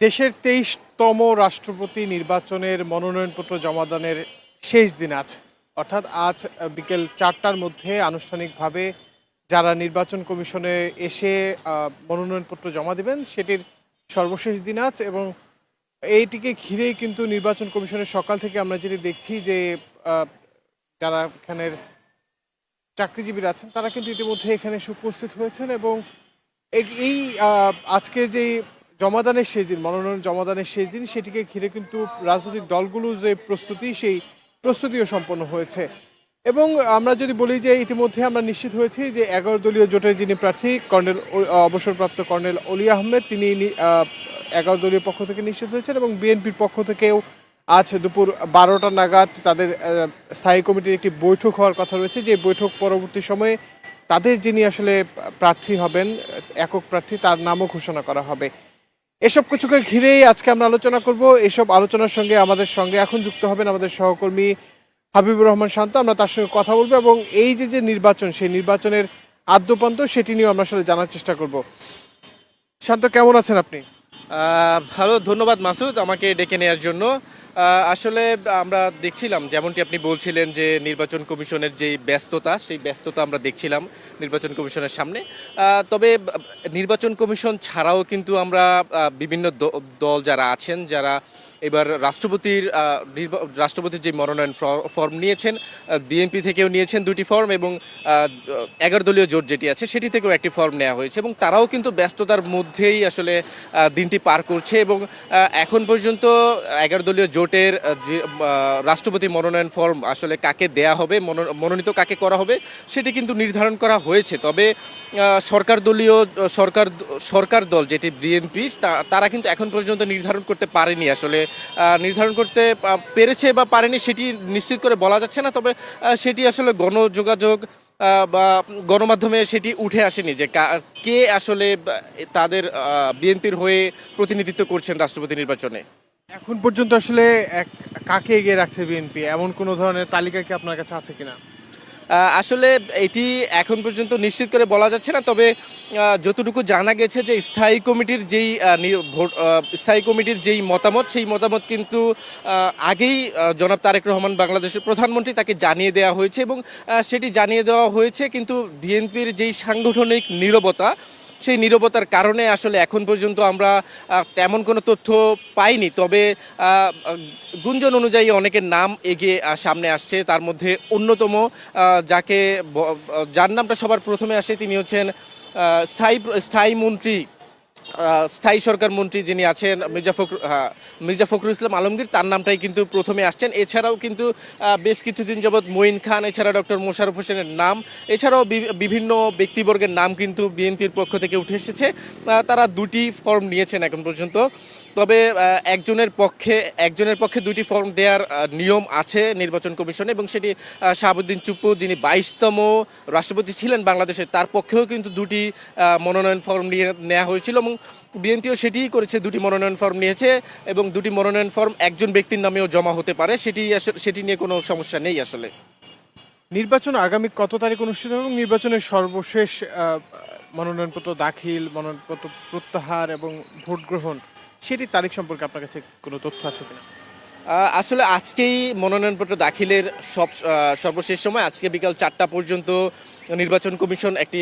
দেশের ২৩তম রাষ্ট্রপতি নির্বাচনের মনোনয়নপত্র জমাদানের শেষ দিন আজ, অর্থাৎ আজ বিকেল ৪টার মধ্যে আনুষ্ঠানিকভাবে যারা নির্বাচন কমিশনে এসে মনোনয়নপত্র জমা দেবেন সেটির সর্বশেষ দিন আজ। এবং এইটিকে ঘিরেই কিন্তু নির্বাচন কমিশনের সকাল থেকে আমরা যেটি দেখছি যে যারা এখানের চাকরিজীবীরা আছেন তারা কিন্তু ইতিমধ্যে এখানে এসে উপস্থিত হয়েছেন। এবং এই আজকে যে জমাদানের শেষ দিন, মনোনয়ন জমাদানের শেষ দিন, সেটিকে ঘিরে কিন্তু রাজনৈতিক দলগুলোর যে প্রস্তুতি, সেই প্রস্তুতিও সম্পন্ন হয়েছে। এবং আমরা যদি বলি যে ইতিমধ্যে আমরা নিশ্চিত হয়েছি যে ১১ দলীয় জোটের যিনি প্রার্থী অবসরপ্রাপ্ত কর্নেল অলি আহমেদ, তিনি ১১ দলীয় পক্ষ থেকে নিশ্চিত হয়েছেন। এবং বিএনপির পক্ষ থেকেও আজ দুপুর ১২টা নাগাদ তাদের স্থায়ী কমিটির একটি বৈঠক হওয়ার কথা রয়েছে, যে বৈঠক পরবর্তী সময়ে তাদের যিনি আসলে প্রার্থী হবেন, একক প্রার্থী, তার নামও ঘোষণা করা হবে। এসব কিছুকে ঘিরেই আজকে আমরা আলোচনা করব। এসব আলোচনার সঙ্গে আমাদের সঙ্গে এখন যুক্ত হবেন আমাদের সহকর্মী হাবিবুর রহমান শান্ত। আমরা তার সঙ্গে কথা বলবো এবং এই যে নির্বাচন, সেই নির্বাচনের আদ্যপান্ত সেটি নিয়েও আমরা আসলে জানার চেষ্টা করব। শান্ত, কেমন আছেন আপনি? ভালো, ধন্যবাদ মাসুদ আমাকে ডেকে নেওয়ার জন্য। আসলে আমরা দেখছিলাম যেমনটি আপনি বলছিলেন যে নির্বাচন কমিশনের যেই ব্যস্ততা, সেই ব্যস্ততা আমরা দেখছিলাম নির্বাচন কমিশনের সামনে। তবে নির্বাচন কমিশন ছাড়াও কিন্তু আমরা বিভিন্ন দল যারা আছেন, যারা এবার রাষ্ট্রপতির যে মনোনয়ন ফর্ম নিয়েছেন, বিএনপি থেকেও নিয়েছেন দুটি ফর্ম, এবং ১১ দলীয় জোট যেটি আছে সেটি থেকেও একটি ফর্ম নেওয়া হয়েছে, এবং তারাও কিন্তু ব্যস্ততার মধ্যেই আসলে দিনটি পার করছে। এবং এখন পর্যন্ত ১১ দলীয় জোটের যে রাষ্ট্রপতি মনোনয়ন ফর্ম আসলে কাকে দেয়া হবে, মনোনীত কাকে করা হবে, সেটি কিন্তু নির্ধারণ করা হয়েছে। তবে সরকার দল যেটি বিএনপি, তারা কিন্তু এখন পর্যন্ত নির্ধারণ করতে পারেনি। আসলে নির্ধারণ করতে পেরেছে বা পারেনি সেটি নিশ্চিত করে বলা যাচ্ছে না। তবে সেটি আসলে গণযোগাযোগ বা গণমাধ্যমে সেটি উঠে আসেনি যে কে আসলে তাদের বিএনপির হয়ে প্রতিনিধিত্ব করছেন রাষ্ট্রপতি নির্বাচনে। এখন পর্যন্ত আসলে কাকে এগিয়ে রাখছে বিএনপি, এমন কোনো ধরনের তালিকা কি আপনার কাছে আছে কিনা? আসলে এটি এখন পর্যন্ত নিশ্চিত করে বলা যাচ্ছে না। তবে যতটুকু জানা গেছে যে স্থায়ী কমিটির যেই মতামত, সেই মতামত কিন্তু আগেই জনাব তারেক রহমান, বাংলাদেশের প্রধানমন্ত্রী, তাকে জানিয়ে দেওয়া হয়েছে। এবং সেটি জানিয়ে দেওয়া হয়েছে, কিন্তু বিএনপির যেই সাংগঠনিক নীরবতা, সেই নীরবতার কারণে আসলে এখন পর্যন্ত আমরা তেমন কোনো তথ্য পাইনি। তবে গুঞ্জন অনুযায়ী অনেকের নাম এগিয়ে সামনে আসছে। তার মধ্যে অন্যতম যার নামটা সবার প্রথমে আসে, তিনি হচ্ছেন স্থায়ী সরকার মন্ত্রী যিনি আছেন, মির্জা ফখরুল ইসলাম আলমগীর, তার নামটাই কিন্তু প্রথমে আসছেন। এছাড়াও কিন্তু বেশ কিছুদিন যাবৎ মঈন খান, এছাড়া ডক্টর মোশাররফ হোসেনের নাম, এছাড়াও বিভিন্ন ব্যক্তিবর্গের নাম কিন্তু বিএনপির পক্ষ থেকে উঠে এসেছে। তারা দুটি ফর্ম নিয়েছেন এখন পর্যন্ত। তবে একজনের পক্ষে দুটি ফর্ম দেওয়ার নিয়ম আছে নির্বাচন কমিশনে, এবং সেটি শাহাবুদ্দিন চুপ্পু, যিনি ২২তম রাষ্ট্রপতি ছিলেন বাংলাদেশের, তার পক্ষেও কিন্তু দুটি মনোনয়ন ফর্ম নেওয়া হয়েছিল। এবং বিএনপিও সেটিই করেছে, দুটি মনোনয়ন ফর্ম নিয়েছে, এবং দুটি মনোনয়ন ফর্ম একজন ব্যক্তির নামেও জমা হতে পারে। সেটি নিয়ে কোনো সমস্যা নেই আসলে। নির্বাচন আগামী কত তারিখ অনুষ্ঠিত হবে এবং নির্বাচনের সর্বশেষ মনোনয়নপত্র দাখিল, মনোনয়নপত্র প্রত্যাহার এবং ভোট গ্রহণ, সেটির তারিখ সম্পর্কে আপনার কাছে কোনো তথ্য আছে কিনা? আসলে আজকেই মনোনয়নপত্র দাখিলের সর্বশেষ সময়, আজকে বিকাল ৪টা পর্যন্ত নির্বাচন কমিশন একটি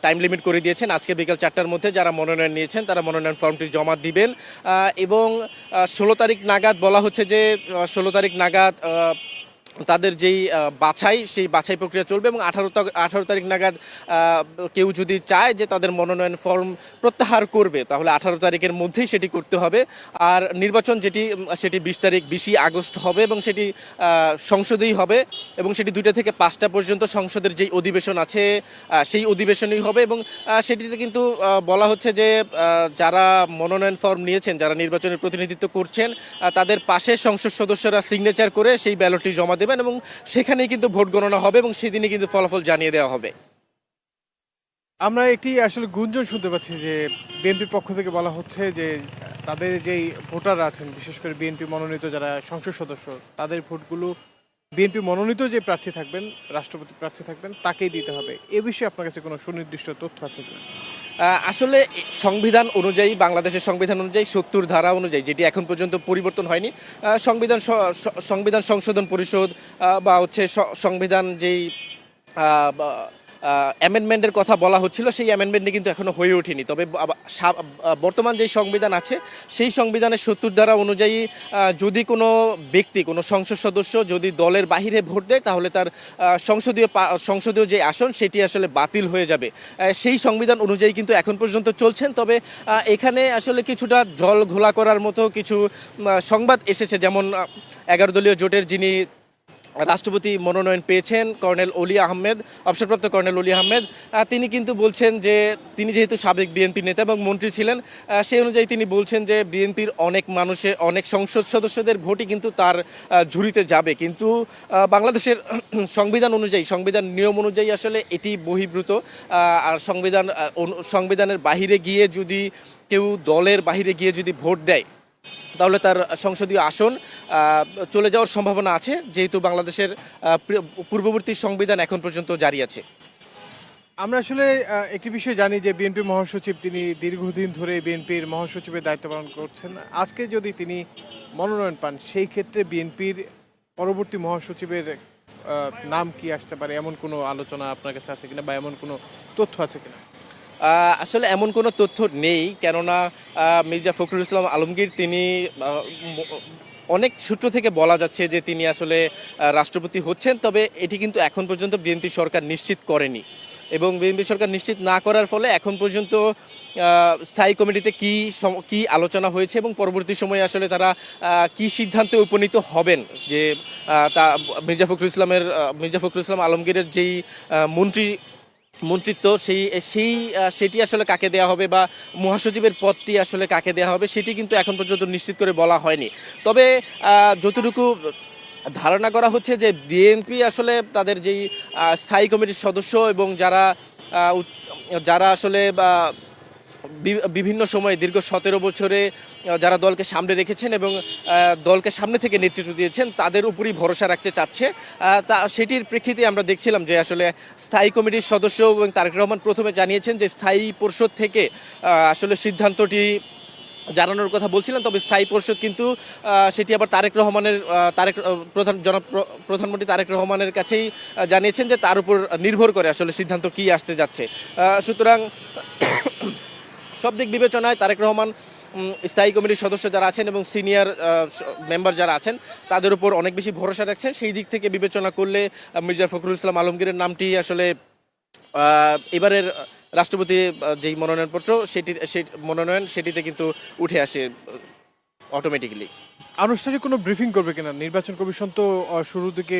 টাইম লিমিট করে দিয়েছেন। আজকে বিকাল ৪টার মধ্যে যারা মনোনয়ন নিয়েছেন তারা মনোনয়ন ফর্মটি জমা দিবেন। এবং ১৬ তারিখ নাগাদ বলা হচ্ছে যে ১৬ তারিখ নাগাদ তাদের যেই সেই বাছাই প্রক্রিয়া চলবে। এবং ১৮ তারিখ নাগাদ কেউ যদি চায় যে তাদের মনোনয়ন ফর্ম প্রত্যাহার করবে, তাহলে ১৮ তারিখের মধ্যেই সেটি করতে হবে। আর নির্বাচন সেটি ২০ আগস্ট হবে, এবং সেটি সংসদেই হবে, এবং সেটি ২টা থেকে ৫টা পর্যন্ত সংসদের যেই অধিবেশন আছে সেই অধিবেশনেই হবে। এবং সেটিতে কিন্তু বলা হচ্ছে যে যারা মনোনয়ন ফর্ম নিয়েছেন, যারা নির্বাচনের প্রতিনিধিত্ব করছেন, তাদের পাশে সংসদ সদস্যরা সিগনেচার করে সেই ব্যালটটি জমা দেবেন, এবং সেখানেই কিন্তু ভোট গণনা হবে, এবং সেদিনই কিন্তু ফলাফল জানিয়ে দেওয়া হবে। আমরা একটি আসলে গুঞ্জন শুনতে পাচ্ছি যে বিএনপির পক্ষ থেকে বলা হচ্ছে যে তাদের যেই ভোটাররা আছেন, বিশেষ করে বিএনপি মনোনীত যারা সংসদ সদস্য, তাদের ভোটগুলো বিএনপি মনোনীত যে প্রার্থী থাকবেন, রাষ্ট্রপতি প্রার্থী থাকবেন, তাকেই দিতে হবে। এ বিষয়ে আপনার কাছে কোনো সুনির্দিষ্ট তথ্য আছে কিনা? আসলে সংবিধান অনুযায়ী, বাংলাদেশের সংবিধান অনুযায়ী ৭০ ধারা অনুযায়ী, যেটি এখন পর্যন্ত পরিবর্তন হয়নি, সংবিধান সংশোধন পরিষদ বা হচ্ছে সংবিধান যেই অ্যামেন্ডমেন্টের কথা বলা হচ্ছিল, সেই অ্যামেন্ডমেন্টটি কিন্তু এখনো হয়ে ওঠেনি। তবে বর্তমান যে সংবিধান আছে, সেই সংবিধানের ৭০ ধারা অনুযায়ী যদি কোনো ব্যক্তি, কোনো সংসদ সদস্য যদি দলের বাহিরে ভোট দেয়, তাহলে তার সংসদীয় যে আসন সেটি আসলে বাতিল হয়ে যাবে। সেই সংবিধান অনুযায়ী কিন্তু এখন পর্যন্ত চলছেন। তবে এখানে আসলে কিছুটা জল ঘোলা করার মতো কিছু সংবাদ এসেছে, যেমন 11 দলীয় জোটের যিনি রাষ্ট্রপতি মনোনয়ন পেয়েছেন কর্নেল অলি আহমেদ, অবসরপ্রাপ্ত কর্নেল অলি আহমেদ, তিনি কিন্তু বলছেন যে তিনি যেহেতু সাবেক বিএনপি নেতা এবং মন্ত্রী ছিলেন, সেই অনুযায়ী তিনি বলছেন যে বিএনপির অনেক সংসদ সদস্যদের ভোটই কিন্তু তার ঝুড়িতে যাবে। কিন্তু বাংলাদেশের সংবিধান অনুযায়ী, সংবিধান নিয়ম অনুযায়ী আসলে এটি বহির্ভূত। আর সংবিধানের বাহিরে গিয়ে যদি কেউ দলের বাহিরে গিয়ে যদি ভোট দেয়, তাহলে তার সংসদীয় আসন চলে যাওয়ার সম্ভাবনা আছে, যেহেতু বাংলাদেশের পূর্ববর্তী সংবিধান এখন পর্যন্ত জারি আছে। আমরা আসলে একটি বিষয় জানি যে বিএনপি মহাসচিব তিনি দীর্ঘদিন ধরে বিএনপির মহাসচিবের দায়িত্ব পালন করছেন। আজকে যদি তিনি মনোনয়ন পান, সেই ক্ষেত্রে বিএনপির পরবর্তী মহাসচিবের নাম কি আসতে পারে, এমন কোনো আলোচনা আপনার কাছে আছে কিনা, বা এমন কোনো তথ্য আছে কিনা? আসলে এমন কোনো তথ্য নেই, কেননা মির্জা ফখরুল ইসলাম আলমগীর তিনি অনেক সূত্র থেকে বলা যাচ্ছে যে তিনি আসলে রাষ্ট্রপতি হচ্ছেন। তবে এটি কিন্তু এখন পর্যন্ত বিএনপি সরকার নিশ্চিত করেনি, এবং বিএনপি সরকার নিশ্চিত না করার ফলে এখন পর্যন্ত স্থায়ী কমিটিতে কি আলোচনা হয়েছে এবং পরবর্তী সময়ে আসলে তারা কি সিদ্ধান্তে উপনীত হবেন, যে মির্জা ফখরুল ইসলাম আলমগীরের যেই মন্ত্রিত্ব সেটি আসলে কাকে দেওয়া হবে, বা মহাসচিবের পদটি আসলে কাকে দেওয়া হবে, সেটি কিন্তু এখন পর্যন্ত নিশ্চিত করে বলা হয়নি। তবে যতটুকু ধারণা করা হচ্ছে যে বিএনপি আসলে তাদের যেই স্থায়ী কমিটির সদস্য এবং যারা আসলে বিভিন্ন সময়ে দীর্ঘ 17 বছরে যারা দলকে সামনে রেখেছেন এবং দলকে সামনে থেকে নেতৃত্ব দিয়েছেন, তাদের উপরই ভরসা রাখতে চাচ্ছে। সেটির প্রেক্ষিতে আমরা দেখছিলাম যে আসলে স্থায়ী কমিটির সদস্য এবং তারেক রহমান প্রথমে জানিয়েছেন যে স্থায়ী পরিষদ থেকে আসলে সিদ্ধান্তটি জানানোর কথা বলছিলেন। তবে স্থায়ী পরিষদ কিন্তু সেটি আবার প্রধানমন্ত্রী তারেক রহমানের কাছেই জানিয়েছেন যে তার উপর নির্ভর করে আসলে সিদ্ধান্ত কি আসতে যাচ্ছে। সুতরাং সব দিক বিবেচনায় তারেক রহমান স্থায়ী কমিটির সদস্য যারা আছেন এবং সিনিয়র মেম্বার যারা আছেন, তাদের উপর অনেক বেশি ভরসা রাখছেন। সেই দিক থেকে বিবেচনা করলে মির্জা ফখরুল ইসলাম আলমগীরের নামটি আসলে এবারের রাষ্ট্রপতির যেই মনোনয়নপত্র সেটিতে কিন্তু উঠে আসে অটোমেটিক্যালি। আনুষ্ঠানিক কোনো ব্রিফিং করবে কিনা? নির্বাচন কমিশন তো শুরুর দিকে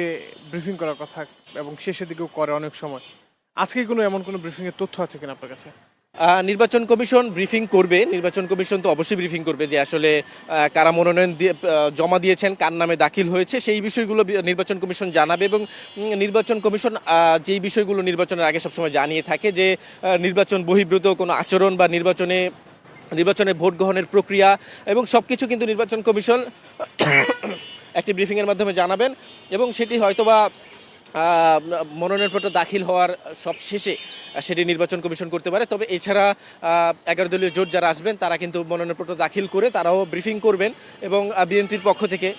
ব্রিফিং করার কথা এবং শেষের দিকেও করে অনেক সময়। আজকে এমন কোনো ব্রিফিংয়ের তথ্য আছে কিনা আপনার কাছে? নির্বাচন কমিশন ব্রিফিং করবে। নির্বাচন কমিশন তো অবশ্যই ব্রিফিং করবে যে আসলে কারা মনোনয়ন জমা দিয়েছেন, কার নামে দাখিল হয়েছে, সেই বিষয়গুলো নির্বাচন কমিশন জানাবে। এবং নির্বাচন কমিশন যেই বিষয়গুলো নির্বাচনের আগে সবসময় জানিয়ে থাকে, যে নির্বাচন বহির্ভূত কোনো আচরণ বা নির্বাচনে ভোট গ্রহণের প্রক্রিয়া এবং সব কিছু কিন্তু নির্বাচন কমিশন একটি ব্রিফিংয়ের মাধ্যমে জানাবেন। এবং সেটি হয়তোবা মনোনয়নপত্র দাখিল হওয়ার সব শেষে সেটি নির্বাচন কমিশন করতে পারে। তবে এছাড়া 11 দলীয় জোট যারা আসবেন, তারা কিন্তু মনোনয়নপত্র দাখিল করে তারাও ব্রিফিং করবেন, এবং বিএনপির পক্ষ থেকে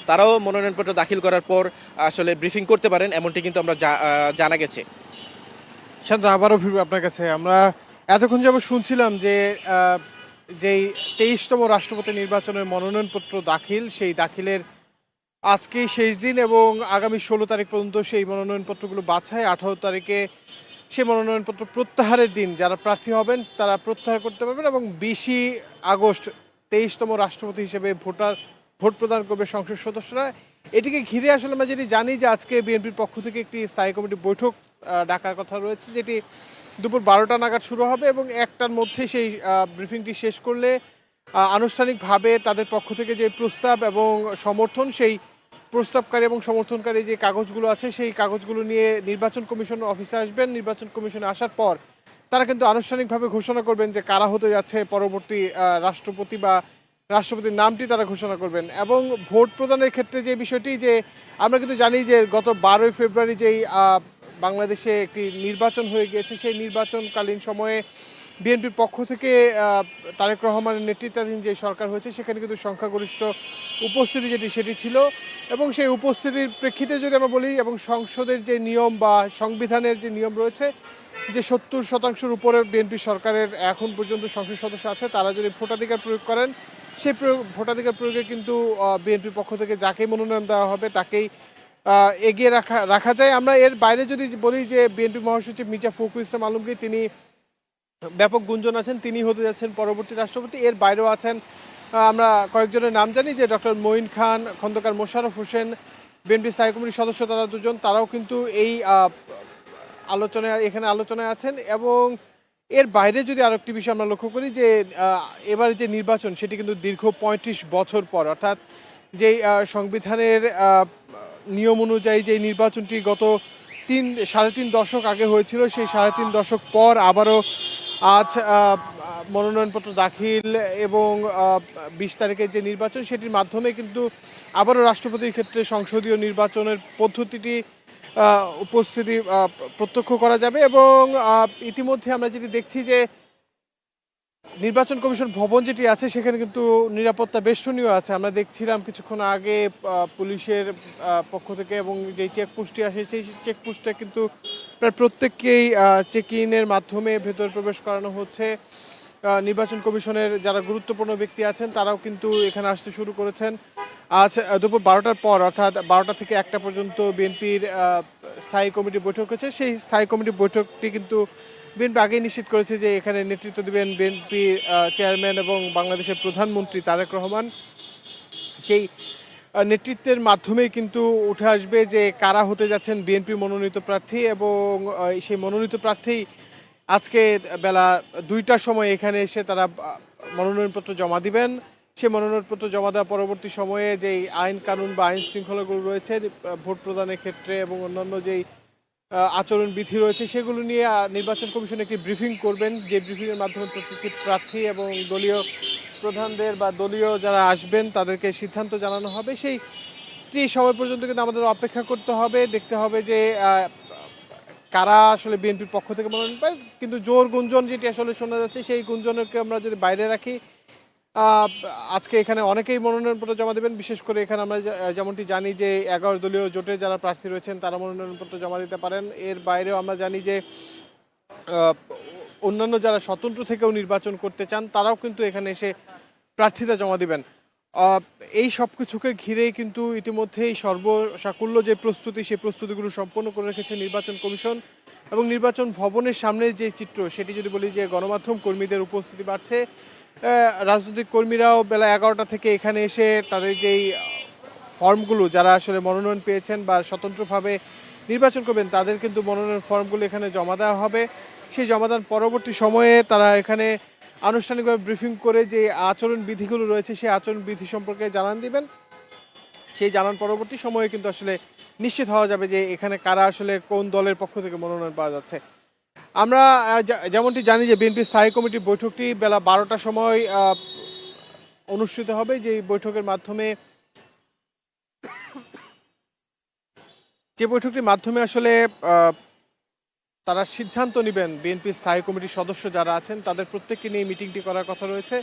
তারাও মনোনয়নপত্র দাখিল করার পর আসলে ব্রিফিং করতে পারেন, এমনটি কিন্তু আমরা জানা গেছে। শান্ত, আবারও ফিরবো আপনার কাছে। আমরা এতক্ষণ যাবত শুনছিলাম যে যেই 23তম রাষ্ট্রপতি নির্বাচনের মনোনয়নপত্র দাখিল, সেই দাখিলের আজকেই শেষ দিন এবং আগামী 16 তারিখ পর্যন্ত সেই মনোনয়নপত্রগুলো বাছাই। 18 তারিখে সেই মনোনয়নপত্র প্রত্যাহারের দিন যারা প্রার্থী হবেন তারা প্রত্যাহার করতে পারবেন, এবং 20 আগস্ট 23তম রাষ্ট্রপতি হিসেবে ভোট প্রদান করবে সংসদ সদস্যরা। এটিকে ঘিরে আসলে আমরা যেটি জানি যে আজকে বিএনপির পক্ষ থেকে একটি স্থায়ী কমিটি বৈঠক ডাকার কথা রয়েছে, যেটি দুপুর 12টা নাগাদ শুরু হবে এবং 1টার মধ্যে সেই ব্রিফিংটি শেষ করলে আনুষ্ঠানিকভাবে তাদের পক্ষ থেকে যে প্রস্তাব এবং সমর্থন, সেই প্রস্তাবকারী এবং সমর্থনকারী যে কাগজগুলো আছে, সেই কাগজগুলো নিয়ে নির্বাচন কমিশন অফিসে আসবেন। নির্বাচন কমিশনে আসার পর তারা কিন্তু আনুষ্ঠানিকভাবে ঘোষণা করবেন যে কারা হতে যাচ্ছে পরবর্তী রাষ্ট্রপতি, বা রাষ্ট্রপতির নামটি তারা ঘোষণা করবেন। এবং ভোট প্রদানের ক্ষেত্রে যে বিষয়টি, যে আমরা কিন্তু জানি যে গত 12ই ফেব্রুয়ারি যেই বাংলাদেশে একটি নির্বাচন হয়ে গিয়েছে, সেই নির্বাচনকালীন সময়ে বিএনপির পক্ষ থেকে তারেক রহমানের নেতৃত্বাধীন যে সরকার হয়েছে সেখানে কিন্তু সংখ্যাগরিষ্ঠ উপস্থিতি সেটি ছিল এবং সেই উপস্থিতির প্রেক্ষিতে যদি আমরা বলি এবং সংসদের যে নিয়ম বা সংবিধানের যে নিয়ম রয়েছে যে 70% উপরে বিএনপি সরকারের এখন পর্যন্ত সংসদ সদস্য আছে, তারা যদি ভোটাধিকার প্রয়োগ করেন সেই ভোটাধিকার প্রয়োগে কিন্তু বিএনপির পক্ষ থেকে যাকেই মনোনয়ন দেওয়া হবে তাকেই এগিয়ে রাখা যায়। আমরা এর বাইরে যদি বলি যে বিএনপি মহাসচিব মির্জা ফখরুল ইসলাম আলমগীর তিনি ব্যাপক গুঞ্জন আছেন, তিনি হতে যাচ্ছেন পরবর্তী রাষ্ট্রপতি। এর বাইরেও আছেন আমরা কয়েকজনের নাম জানি যে ডক্টর মঈন খান, খন্দকার মোশাররফ হোসেন, বিএনপি স্থায়ী কমিটির সদস্য তারা দুজন, তারাও কিন্তু এই আলোচনায় আছেন। এবং এর বাইরে যদি আরো একটি বিষয় আমরা লক্ষ্য করি যে এবার যে নির্বাচন সেটি কিন্তু দীর্ঘ ৩৫ বছর পর, অর্থাৎ যেই সংবিধানের নিয়ম অনুযায়ী যে নির্বাচনটি গত সাড়ে তিন দশক আগে হয়েছিল, সেই ৩.৫ দশক পর আবারও আজ মনোনয়নপত্র দাখিল এবং ২০ তারিখের যে নির্বাচন সেটির মাধ্যমে কিন্তু আবারও রাষ্ট্রপতির ক্ষেত্রে সংসদীয় নির্বাচনের পদ্ধতিটি উপস্থিতি প্রত্যক্ষ করা যাবে। এবং ইতিমধ্যে আমরা যেটি দেখছি যে নির্বাচন কমিশন ভবন যেটি আছে সেখানে কিন্তু নিরাপত্তা বেষ্টনীয় আছে। আমরা দেখছিলাম কিছুক্ষণ আগে পুলিশের পক্ষ থেকে এবং যেই চেকপোস্টটি আসে সেই চেকপোস্টে কিন্তু প্রায় প্রত্যেককেই চেক ইনের মাধ্যমে ভেতর প্রবেশ করানো হচ্ছে। নির্বাচন কমিশনের যারা গুরুত্বপূর্ণ ব্যক্তি আছেন তারাও কিন্তু এখানে আসতে শুরু করেছেন। আজ দুপুর ১২টার পর অর্থাৎ ১২টা থেকে ১টা পর্যন্ত বিএনপির স্থায়ী কমিটি বৈঠক হয়েছে। সেই স্থায়ী কমিটির বৈঠকটি কিন্তু বিএনপি আগেই নিশ্চিত করেছে যে এখানে নেতৃত্ব দেবেন বিএনপি চেয়ারম্যান এবং বাংলাদেশের প্রধানমন্ত্রী তারেক রহমান। সেই নেতৃত্বের মাধ্যমেই কিন্তু উঠে আসবে যে কারা হতে যাচ্ছেন বিএনপি মনোনীত প্রার্থী এবং সেই মনোনীত প্রার্থী আজকে বেলা ২টার সময় এখানে এসে তারা মনোনয়নপত্র জমা দিবেন। সেই মনোনয়নপত্র জমা দেওয়া পরবর্তী সময়ে যেই আইন কানুন বা আইন শৃঙ্খলাগুলো রয়েছে ভোট প্রদানের ক্ষেত্রে এবং অন্যান্য যেই আচরণ বিধি রয়েছে সেগুলো নিয়ে নির্বাচন কমিশন একটি ব্রিফিং করবেন, যে ব্রিফিংয়ের মাধ্যমে প্রতিটি প্রার্থী এবং দলীয় প্রধানদের বা দলীয় যারা আসবেন তাদেরকে সিদ্ধান্ত জানানো হবে। সেইটি সময় পর্যন্ত কিন্তু আমাদের অপেক্ষা করতে হবে, দেখতে হবে যে কারা আসলে বিএনপির পক্ষ থেকে মনোনয়ন পায়। কিন্তু জোর গুঞ্জন যেটি আসলে শোনা যাচ্ছে সেই গুঞ্জনকে আমরা যদি বাইরে রাখি, আজকে এখানে অনেকেই মনোনয়নপত্র জমা দেবেন। বিশেষ করে এখানে আমরা যেমনটি জানি যে 11 দলীয় জোটে যারা প্রার্থী রয়েছেন তারা মনোনয়নপত্র জমা দিতে পারেন। এর বাইরেও আমরা জানি যে অন্যান্য যারা স্বতন্ত্র থেকেও নির্বাচন করতে চান তারাও কিন্তু এখানে এসে প্রার্থিতা জমা দিবেন। এই সব কিছুকে ঘিরেই কিন্তু ইতিমধ্যেই সর্বসাকুল্য যে প্রস্তুতি সেই প্রস্তুতিগুলো সম্পন্ন করে রেখেছে নির্বাচন কমিশন। এবং নির্বাচন ভবনের সামনে যে চিত্র সেটি যদি বলি যে গণমাধ্যম কর্মীদের উপস্থিতি বাড়ছে, রাজনৈতিক কর্মীরাও বেলা 11টা থেকে এখানে এসে তাদের যেই ফর্মগুলো যারা আসলে মনোনয়ন পেয়েছেন বা স্বতন্ত্রভাবে নির্বাচন করবেন তাদের কিন্তু মনোনয়ন ফর্মগুলো এখানে জমা দেওয়া হবে। সেই জমাদান পরবর্তী সময়ে তারা এখানে আনুষ্ঠানিকভাবে ব্রিফিং করে যে আচরণ বিধিগুলো রয়েছে সেই আচরণ বিধি সম্পর্কে জানান দিবেন। সেই জানান পরবর্তী সময়ে কিন্তু আসলে নিশ্চিত হওয়া যাবে যে এখানে কারা আসলে কোন দলের পক্ষ থেকে মনোনয়ন পাওয়া যাচ্ছে। আমরা যেমনটি জানি যে বিএনপি স্থায়ী কমিটির বৈঠকটি বেলা 12টার সময় অনুষ্ঠিত হবে, যে বৈঠকের মাধ্যমে আসলে তারা সিদ্ধান্ত নেবেন। বিএনপি স্থায়ী কমিটির সদস্য যারা আছেন তাদের প্রত্যেককে নিয়ে মিটিংটি করার কথা রয়েছে।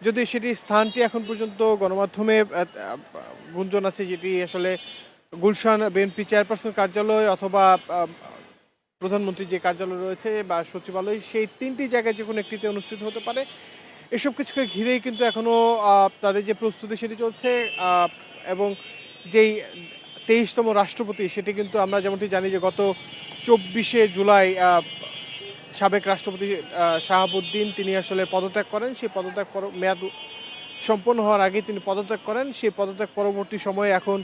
যদি সেটি স্থানটি এখন পর্যন্ত গণমাধ্যমে গুঞ্জন আছে যেটি আসলে গুলশান বিএনপি চেয়ারপারসন কার্যালয় অথবা প্রধানমন্ত্রী যে কার্যালয় রয়েছে বা সচিবালয়, সেই তিনটি জায়গায় যে কোনো একটিতে অনুষ্ঠিত হতে পারে। এসব কিছুকে ঘিরেই কিন্তু এখনও তাদের যে প্রস্তুতি সেটি চলছে। এবং যেই 23তম রাষ্ট্রপতি সেটি কিন্তু আমরা যেমনটি জানি যে গত 24শে জুলাই সাবেক রাষ্ট্রপতি শাহাবুদ্দিন তিনি আসলে পদত্যাগ করেন। সেই পদত্যাগ মেয়াদ সম্পন্ন হওয়ার আগে তিনি পদত্যাগ করেন। সেই পদত্যাগ পরবর্তী সময়ে এখন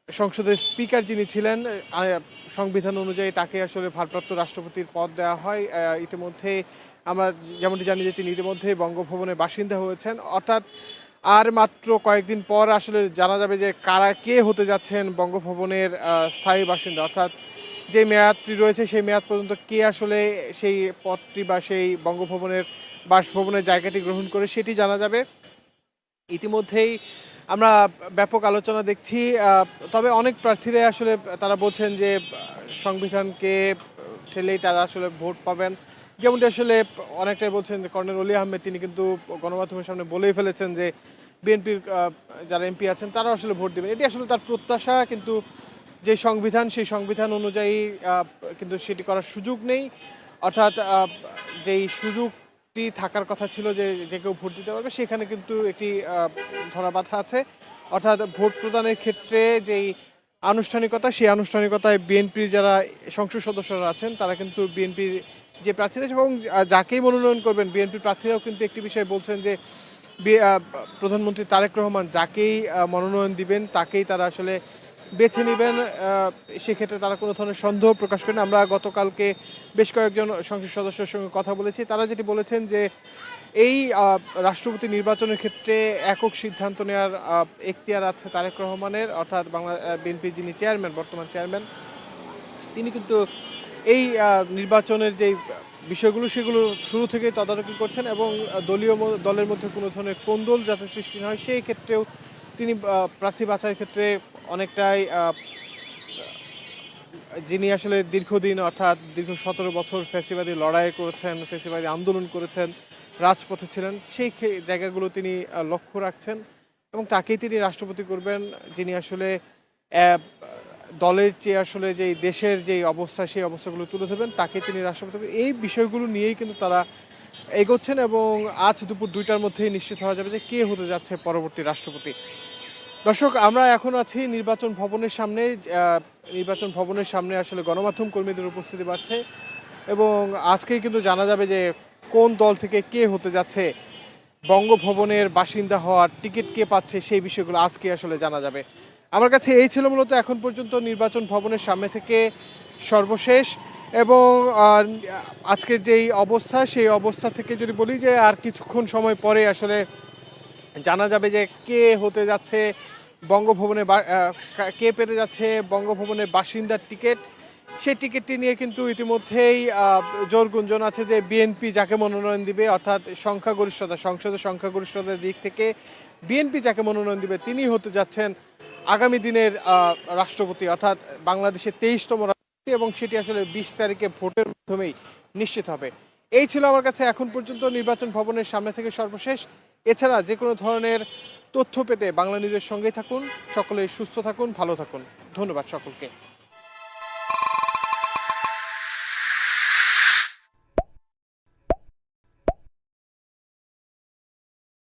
সংসদের স্পিকার যিনি ছিলেন সংবিধান অনুযায়ী তাকে আসলে ভারপ্রাপ্ত রাষ্ট্রপতির পদ দেওয়া হয়। ইতিমধ্যে আমরা যেমনটি জানি যে তিনি ইতিমধ্যে বঙ্গভবনের বাসিন্দা হয়েছেন। অর্থাৎ আর মাত্র কয়েকদিন পর আসলে জানা যাবে যে কারা কে হতে যাচ্ছেন বঙ্গভবনের স্থায়ী বাসিন্দা, অর্থাৎ যে মেয়াদটি রয়েছে সেই মেয়াদ পর্যন্ত কে আসলে সেই পদটি বা সেই বঙ্গভবনের বাসভবনের জায়গাটি গ্রহণ করে সেটি জানা যাবে। ইতিমধ্যেই আমরা ব্যাপক আলোচনা দেখছি। তবে অনেক প্রার্থীরা আসলে তারা বলছেন যে সংবিধানকে ঠেলেই তারা আসলে ভোট পাবেন যেমনটি আসলে অনেকটাই বলছেন যে কর্নেল অলি আহমেদ তিনি কিন্তু গণমাধ্যমের সামনে বলেই ফেলেছেন যে বিএনপির যারা এমপি আছেন তারা আসলে ভোট দেবেন, এটি আসলে তার প্রত্যাশা। কিন্তু যে সংবিধান সেই সংবিধান অনুযায়ী কিন্তু সেটি করার সুযোগ নেই। অর্থাৎ যেই সুযোগটি থাকার কথা ছিল যে যে কেউ ভোট দিতে পারবে, সেখানে কিন্তু একটি ধরাবাধা আছে। অর্থাৎ ভোট প্রদানের ক্ষেত্রে যেই আনুষ্ঠানিকতা, সেই আনুষ্ঠানিকতায় বিএনপির যারা সংসদ সদস্যরা আছেন তারা কিন্তু বিএনপির যে প্রার্থীরা এবং যাকেই মনোনয়ন করবেন বিএনপির প্রার্থীরাও কিন্তু একটি বিষয় বলছেন যে প্রধানমন্ত্রী তারেক রহমান যাকেই মনোনয়ন দিবেন তাকেই তারা আসলে বেছে নেবেন। সেক্ষেত্রে তারা কোনো ধরনের সন্দেহ প্রকাশ করেন। আমরা গতকালকে বেশ কয়েকজন সংসদ সদস্যের সঙ্গে কথা বলেছি, তারা যেটি বলেছেন যে এই রাষ্ট্রপতি নির্বাচনের ক্ষেত্রে একক সিদ্ধান্ত নেওয়ার এখতিয়ার আছে তারেক রহমানের, অর্থাৎ বাংলা বিএনপির যিনি চেয়ারম্যান, বর্তমান চেয়ারম্যান, তিনি কিন্তু এই নির্বাচনের যেই বিষয়গুলো সেগুলো শুরু থেকেই তদারকি করছেন এবং দলের মধ্যে কোনো ধরনের কোন্দল যাতে সৃষ্টি না হয় সেই ক্ষেত্রেও তিনি প্রার্থী বাছাইয়ের ক্ষেত্রে অনেকটাই যিনি আসলে দীর্ঘদিন অর্থাৎ দীর্ঘ 17 বছর ফ্যাসিবাদী লড়াই করেছেন, ফ্যাসিবাদী আন্দোলন করেছেন, রাজপথে ছিলেন, সেই জায়গাগুলো তিনি লক্ষ্য রাখছেন এবং তাকেই তিনি রাষ্ট্রপতি করবেন, যিনি আসলে আহ, দলের চেয়ে আসলে যেই দেশের যেই অবস্থা সেই অবস্থাগুলো তুলে ধরবেন, তাকে তিনি রাষ্ট্রপতি করবেন। এই বিষয়গুলো নিয়েই কিন্তু তারা এগোচ্ছেন এবং আজ দুপুর 2টার মধ্যেই নিশ্চিত হওয়া যাবে যে কে হতে যাচ্ছে পরবর্তী রাষ্ট্রপতি। দর্শক, আমরা এখন আছি নির্বাচন ভবনের সামনে। নির্বাচন ভবনের সামনে আসলে গণমাধ্যম কর্মীদের উপস্থিতি বাড়ছে এবং আজকেই কিন্তু জানা যাবে যে কোন দল থেকে কে হতে যাচ্ছে বঙ্গভবনের বাসিন্দা হওয়ার টিকিট কে পাচ্ছে, সেই বিষয়গুলো আজকে আসলে জানা যাবে। আমার কাছে এই ছিল মূলত এখন পর্যন্ত নির্বাচন ভবনের সামনে থেকে সর্বশেষ। এবং আজকের যেই অবস্থা সেই অবস্থা থেকে যদি বলি যে আর কিছুক্ষণ সময় পরে আসলে জানা যাবে যে কে হতে যাচ্ছে বঙ্গভবনে, কে পেতে যাচ্ছে বঙ্গভবনের বাসিন্দার টিকিট। সেই টিকিটটি নিয়ে কিন্তু ইতিমধ্যেই জোর গুঞ্জন আছে যে বিএনপি যাকে মনোনয়ন দিবে, অর্থাৎ সংখ্যাগরিষ্ঠতা, সংসদের সংখ্যাগরিষ্ঠতার দিক থেকে বিএনপি যাকে মনোনয়ন দিবে তিনি হতে যাচ্ছেন আগামী দিনের রাষ্ট্রপতি, অর্থাৎ বাংলাদেশের 23তম রাষ্ট্রপতি, এবং সেটি আসলে 20 তারিখে ভোটের মাধ্যমেই নিশ্চিত হবে। এই ছিল আমার কাছে এখন পর্যন্ত নির্বাচন ভবনের সামনে থেকে সর্বশেষ। এছাড়া যে কোনো ধরনের তথ্য পেতে বাংলা নিউজের সঙ্গেই থাকুন। সকলে সুস্থ থাকুন, ভালো থাকুন। ধন্যবাদ সকলকে।